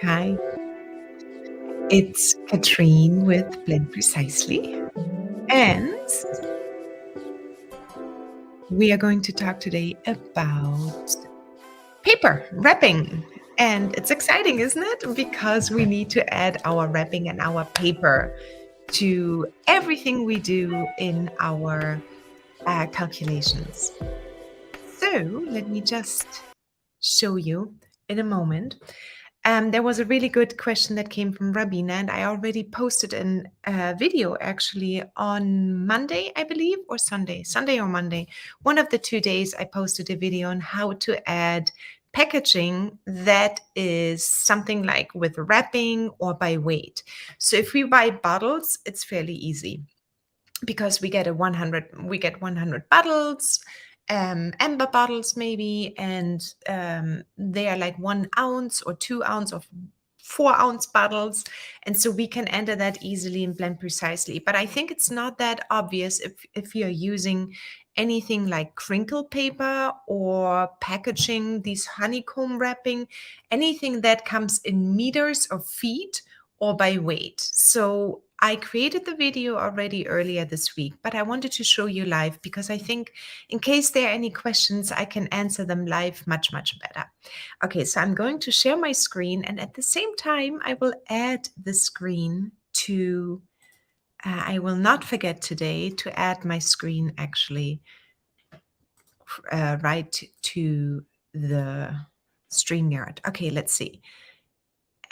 Hi, it's Katrin with Blend Precisely, and we are going to talk today about paper wrapping. And it's exciting, isn't it? Because we need to add our wrapping and our paper to everything we do in our calculations. So let me just show you in a moment. There was a really good question that came from Rabina, and I already posted a video actually on Monday, I believe, or Sunday or Monday. One of the 2 days, I posted a video on how to add packaging that is something like with wrapping or by weight. So if we buy bottles, it's fairly easy because we get 100 bottles, amber bottles maybe, and they are like 1 ounce or 2 ounce or 4 ounce bottles, and so we can enter that easily and Blend Precisely. But I think it's not that obvious if you're using anything like crinkle paper or packaging, these honeycomb wrapping, anything that comes in meters or feet or by weight. So I created the video already earlier this week, but I wanted to show you live because I think in case there are any questions, I can answer them live much, much better. Okay, so I'm going to share my screen, and at the same time, I will add the screen to, I will not forget today to add my screen actually right to the StreamYard. Okay, let's see.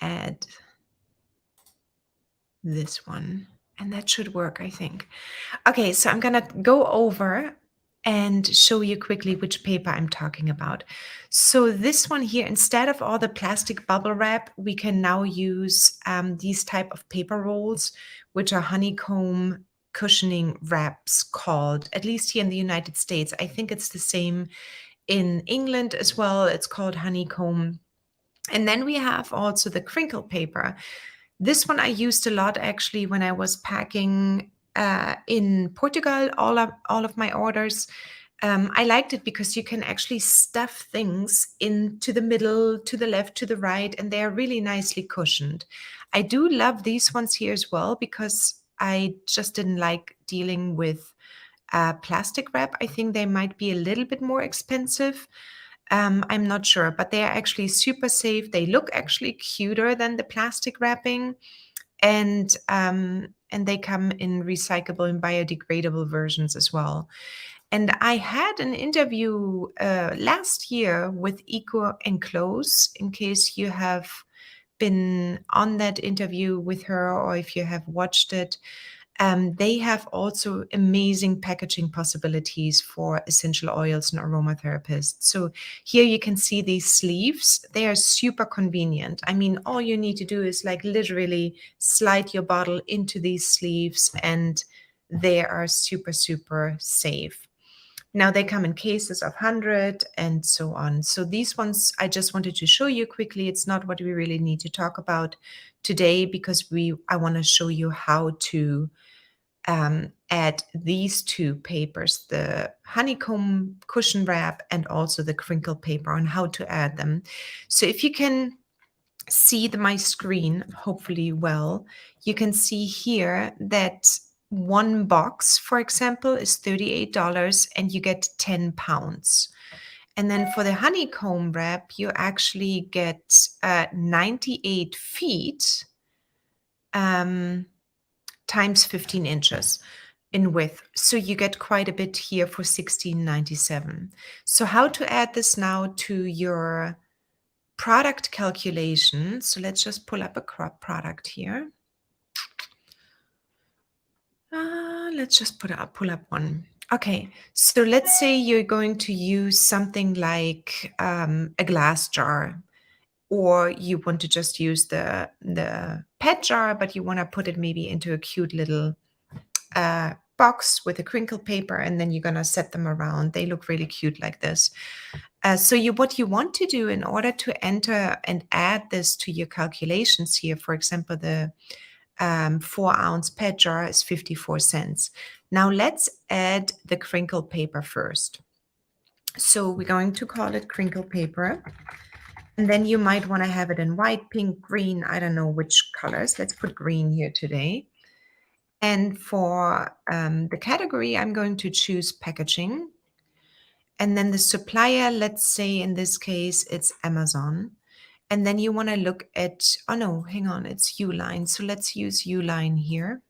Add this one, and that should work, I think. Okay, so I'm gonna go over and show you quickly which paper I'm talking about. So this one here, instead of all the plastic bubble wrap, we can now use these type of paper rolls, which are honeycomb cushioning wraps called, at least here in the United States. I think it's the same in England as well. It's called honeycomb. And then we have also the crinkle paper. This one I used a lot actually when I was packing in Portugal, all of my orders. I liked it because you can actually stuff things into the middle, to the left, to the right, and they are really nicely cushioned. I do love these ones here as well because I just didn't like dealing with plastic wrap. I think they might be a little bit more expensive. I'm not sure, but they are actually super safe. They look actually cuter than the plastic wrapping, and they come in recyclable and biodegradable versions as well. And I had an interview last year with Eco Enclose, in case you have been on that interview with her or if you have watched it. They have also amazing packaging possibilities for essential oils and aromatherapists. So here you can see these sleeves. They are super convenient. I mean, all you need to do is like literally slide your bottle into these sleeves and they are super, super safe. Now they come in cases of 100 and so on. So these ones I just wanted to show you quickly. It's not what we really need to talk about today because I want to show you how to add these two papers, the honeycomb cushion wrap and also the crinkle paper, on how to add them. So if you can see my screen, hopefully well, you can see here that one box, for example, is $38 and you get 10 pounds. And then for the honeycomb wrap, you actually get 98 feet times 15 inches in width. So you get quite a bit here for $16.97. So how to add this now to your product calculation? So let's just pull up a product here. Let's just pull up one. Okay, so let's say you're going to use something like a glass jar, or you want to just use the pet jar, but you want to put it maybe into a cute little box with a crinkle paper, and then you're going to set them around. They look really cute like this. So what you want to do in order to enter and add this to your calculations here, for example, the 4-ounce pet jar is 54 cents. Now let's add the crinkle paper first. So we're going to call it crinkle paper. And then you might want to have it in white, pink, green. I don't know which colors. Let's put green here today. And for the category, I'm going to choose packaging. And then the supplier, let's say in this case, it's Amazon. And then you want to look at, oh no, hang on, it's Uline. So let's use Uline here.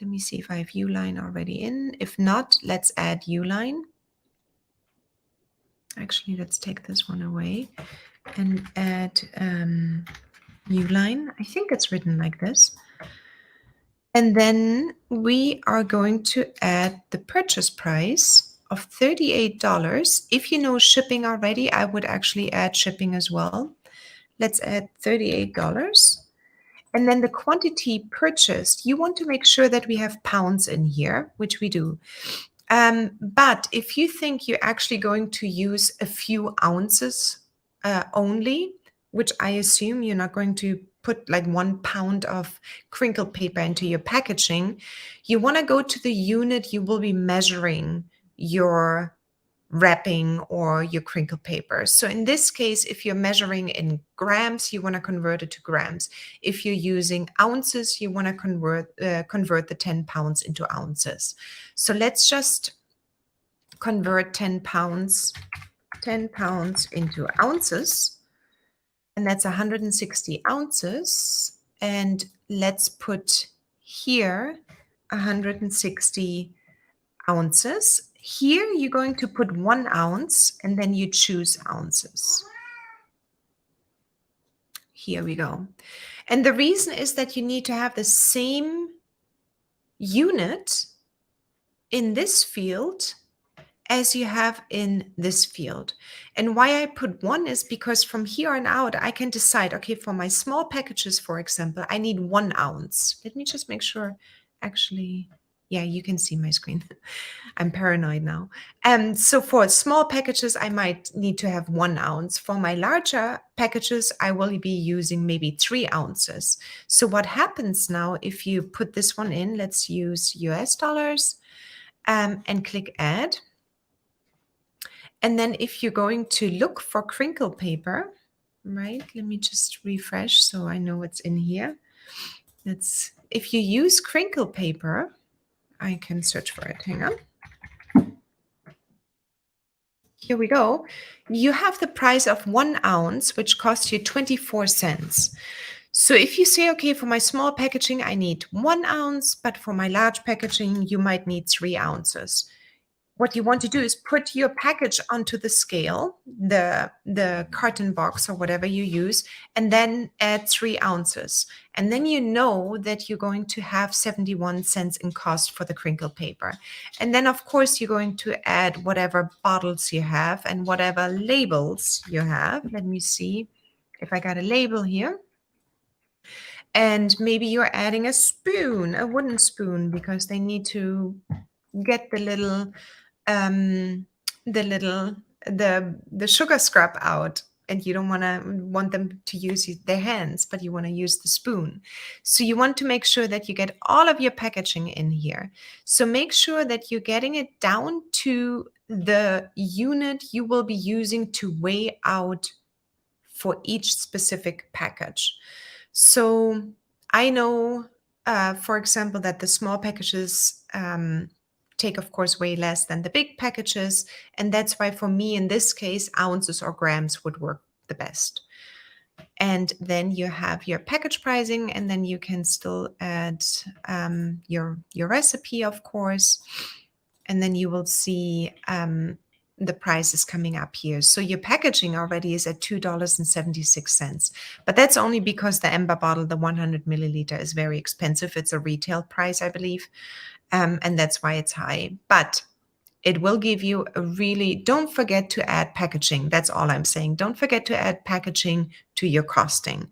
Let me see if I have Uline already in. If not, let's add Uline. Actually, let's take this one away and add Uline. I think it's written like this. And then we are going to add the purchase price of $38. If you know shipping already, I would actually add shipping as well. Let's add $38. And then the quantity purchased, you want to make sure that we have pounds in here, which we do. But if you think you're actually going to use a few ounces only, which I assume you're not going to put like 1 pound of crinkle paper into your packaging, you want to go to the unit you will be measuring your wrapping or your crinkle paper. So in this case, if you're measuring in grams, you want to convert it to grams. If you're using ounces, you want to convert the 10 pounds into ounces. So let's just convert 10 pounds into ounces, and that's 160 ounces. And let's put here 160 ounces. Here you're going to put 1 ounce and then you choose ounces. Here we go. And the reason is that you need to have the same unit in this field as you have in this field. And why I put 1 is because from here on out, I can decide, okay, for my small packages, for example, I need 1 ounce. Let me just make sure, actually, yeah, you can see my screen. I'm paranoid now. So for small packages, I might need to have 1 ounce. For my larger packages, I will be using maybe 3 ounces. So what happens now if you put this one in, let's use US dollars and click add. And then if you're going to look for crinkle paper, right? Let me just refresh so I know what's in here. If you use crinkle paper, I can search for it. Hang on. Here we go. You have the price of 1 ounce, which costs you 24 cents. So if you say, okay, for my small packaging, I need 1 ounce, but for my large packaging, you might need 3 ounces. What you want to do is put your package onto the scale, the carton box or whatever you use, and then add 3 ounces. And then you know that you're going to have 71 cents in cost for the crinkle paper. And then, of course, you're going to add whatever bottles you have and whatever labels you have. Let me see if I got a label here. And maybe you're adding a spoon, a wooden spoon, because they need to get the sugar scrub out, and you don't want them to use their hands, but you want to use the spoon. So you want to make sure that you get all of your packaging in here. So make sure that you're getting it down to the unit you will be using to weigh out for each specific package. So I know, for example, that the small packages take, of course, way less than the big packages. And that's why for me, in this case, ounces or grams would work the best. And then you have your package pricing, and then you can still add your recipe, of course. And then you will see the price is coming up here. So your packaging already is at $2.76. But that's only because the amber bottle, the 100 milliliter, is very expensive. It's a retail price, I believe. And that's why it's high. But it will give you don't forget to add packaging. That's all I'm saying. Don't forget to add packaging to your costing.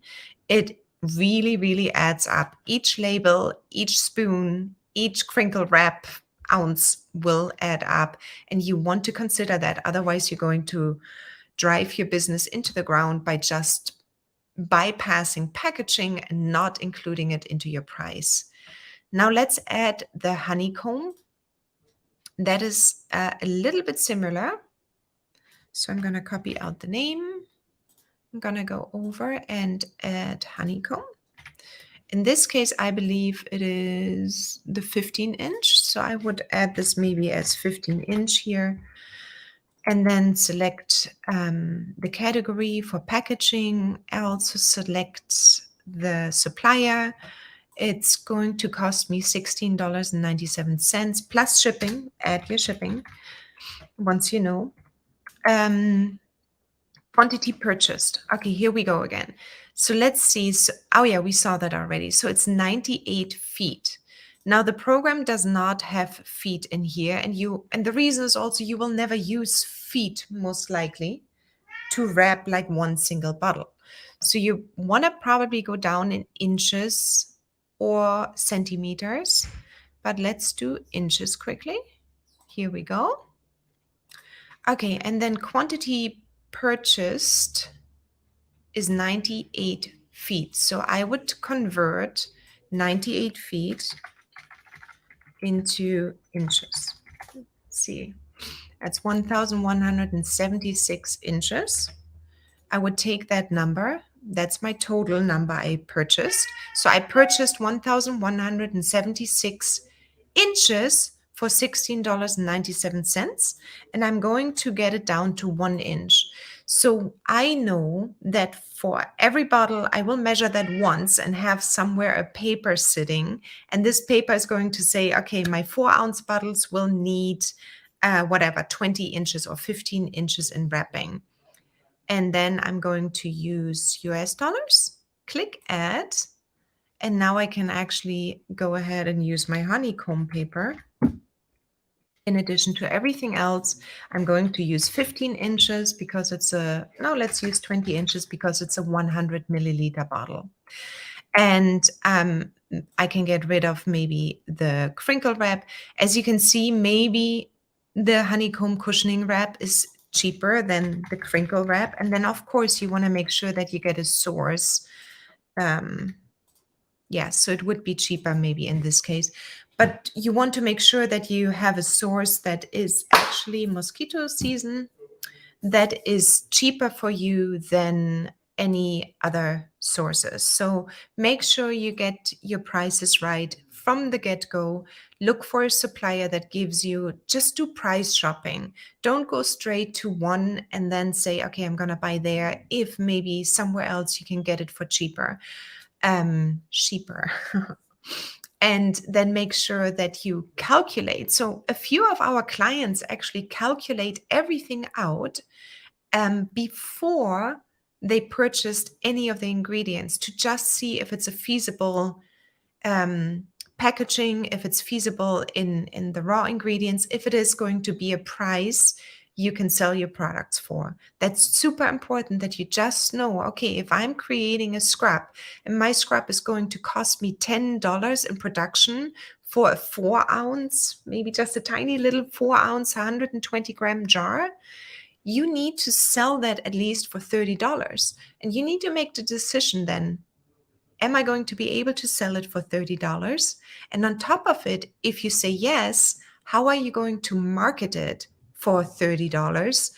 It really, really adds up. Each label, each spoon, each crinkle wrap ounce will add up. And you want to consider that. Otherwise, you're going to drive your business into the ground by just bypassing packaging and not including it into your price. Now let's add the honeycomb. That is a little bit similar. So I'm going to copy out the name. I'm gonna go over and add honeycomb. In this case, I believe it is the 15 inch. So I would add this maybe as 15 inch here. And then select the category for packaging. I also select the supplier. It's going to cost me $16.97 plus shipping. Add your shipping once you know. Quantity purchased. Okay, here we go again. So let's see. So, oh yeah, we saw that already. So it's 98 feet. Now the program does not have feet in here, and the reason is also you will never use feet most likely to wrap like one single bottle. So you want to probably go down in inches or centimeters, but let's do inches quickly. Here we go. Okay, and then quantity purchased is 98 feet. So I would convert 98 feet into inches. Let's see, that's 1,176 inches. I would take that number. That's my total number I purchased. So I purchased 1,176 inches for $16.97. And I'm going to get it down to 1 inch. So I know that for every bottle, I will measure that once and have somewhere a paper sitting. And this paper is going to say, okay, my 4-ounce bottles will need whatever, 20 inches or 15 inches in wrapping. And then I'm going to use US dollars, click add, and now I can actually go ahead and use my honeycomb paper. In addition to everything else, I'm going to use 15 inches because let's use 20 inches because it's a 100 milliliter bottle. And I can get rid of maybe the crinkle wrap. As you can see, maybe the honeycomb cushioning wrap is cheaper than the crinkle wrap. And then, of course, you want to make sure that you get a source. So it would be cheaper maybe in this case. But you want to make sure that you have a source that is actually mosquito season, that is cheaper for you than any other sources. So make sure you get your prices right from the get-go. Look for a supplier that gives you, just do price shopping. Don't go straight to one and then say, okay, I'm going to buy there if maybe somewhere else you can get it for cheaper. And then make sure that you calculate. So a few of our clients actually calculate everything out before they purchased any of the ingredients to just see if it's a feasible packaging, if it's feasible in the raw ingredients, if it is going to be a price you can sell your products for. That's super important that you just know, okay, if I'm creating a scrub and my scrub is going to cost me $10 in production for a 4-ounce, maybe just a tiny little 4-ounce, 120 gram jar, you need to sell that at least for $30. And you need to make the decision then, am I going to be able to sell it for $30? And on top of it, if you say yes, how are you going to market it for $30?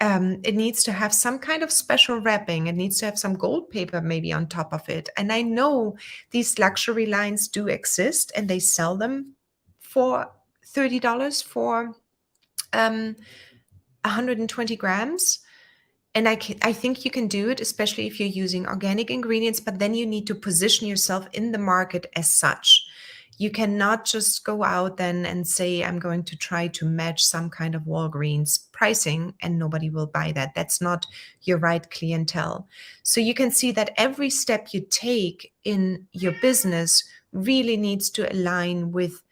It needs to have some kind of special wrapping. It needs to have some gold paper maybe on top of it. And I know these luxury lines do exist and they sell them for $30 for 120 grams. And I think you can do it, especially if you're using organic ingredients, but then you need to position yourself in the market as such. You cannot just go out then and say, I'm going to try to match some kind of Walgreens pricing and nobody will buy that. That's not your right clientele. So you can see that every step you take in your business really needs to align with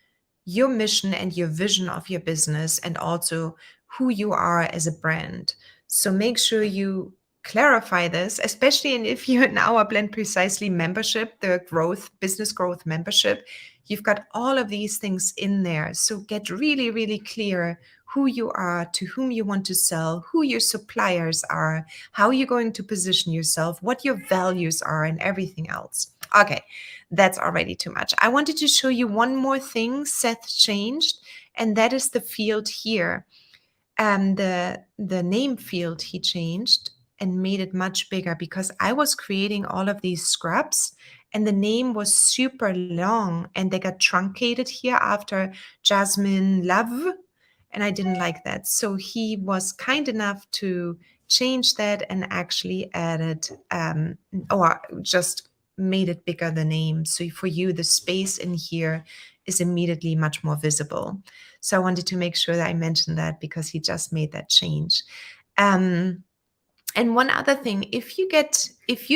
your mission and your vision of your business and also who you are as a brand. So make sure you clarify this, especially if you're in our Blend Precisely membership, the business growth membership. You've got all of these things in there. So get really, really clear who you are, to whom you want to sell, who your suppliers are, how you're going to position yourself, what your values are, and everything else. Okay, that's already too much. I wanted to show you one more thing Seth changed, and that is the field here. The name field he changed. and made it much bigger because I was creating all of these scrubs and the name was super long and they got truncated here after Jasmine Love. And I didn't like that. So he was kind enough to change that and actually added or just made it bigger, the name. So for you, the space in here is immediately much more visible. So I wanted to make sure that I mentioned that because he just made that change. And one other thing, if you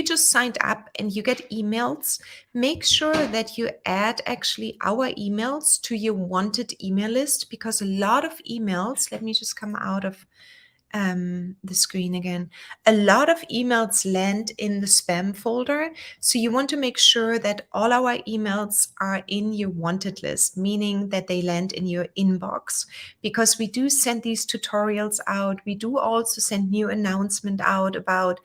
just signed up and you get emails, make sure that you add actually our emails to your wanted email list, because a lot of emails, let me just come out of the screen again. A lot of emails land in the spam folder. So you want to make sure that all our emails are in your wanted list, meaning that they land in your inbox, because we do send these tutorials out. We do also send new announcement out about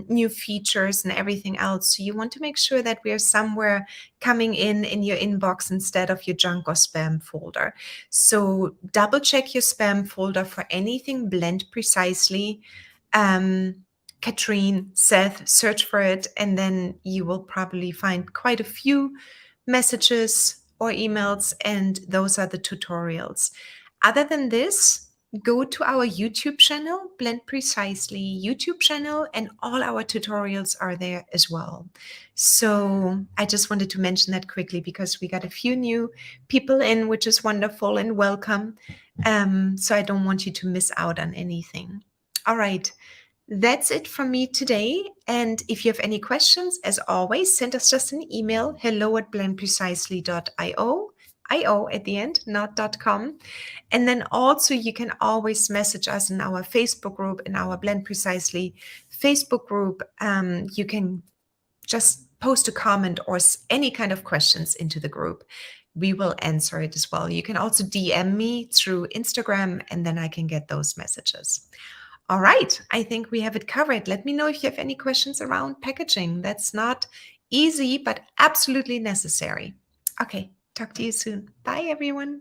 new features and everything else. So you want to make sure that we are somewhere coming in your inbox instead of your junk or spam folder. So double check your spam folder for anything Blend Precisely. Katrin, Seth, search for it, and then you will probably find quite a few messages or emails, and those are the tutorials. Other than this, go to our YouTube channel, Blend Precisely YouTube channel, and all our tutorials are there as well. So I just wanted to mention that quickly because we got a few new people in, which is wonderful and welcome. So I don't want you to miss out on anything. All right. That's it from me today. And if you have any questions, as always, send us just an email, hello@blendprecisely.io, IO at the end, not .com. And then also you can always message us in our Facebook group, in our Blend Precisely Facebook group. You can just post a comment or any kind of questions into the group. We will answer it as well. You can also DM me through Instagram, and then I can get those messages. All right, I think we have it covered. Let me know if you have any questions around packaging. That's not easy, but absolutely necessary. Okay, talk to you soon. Bye, everyone.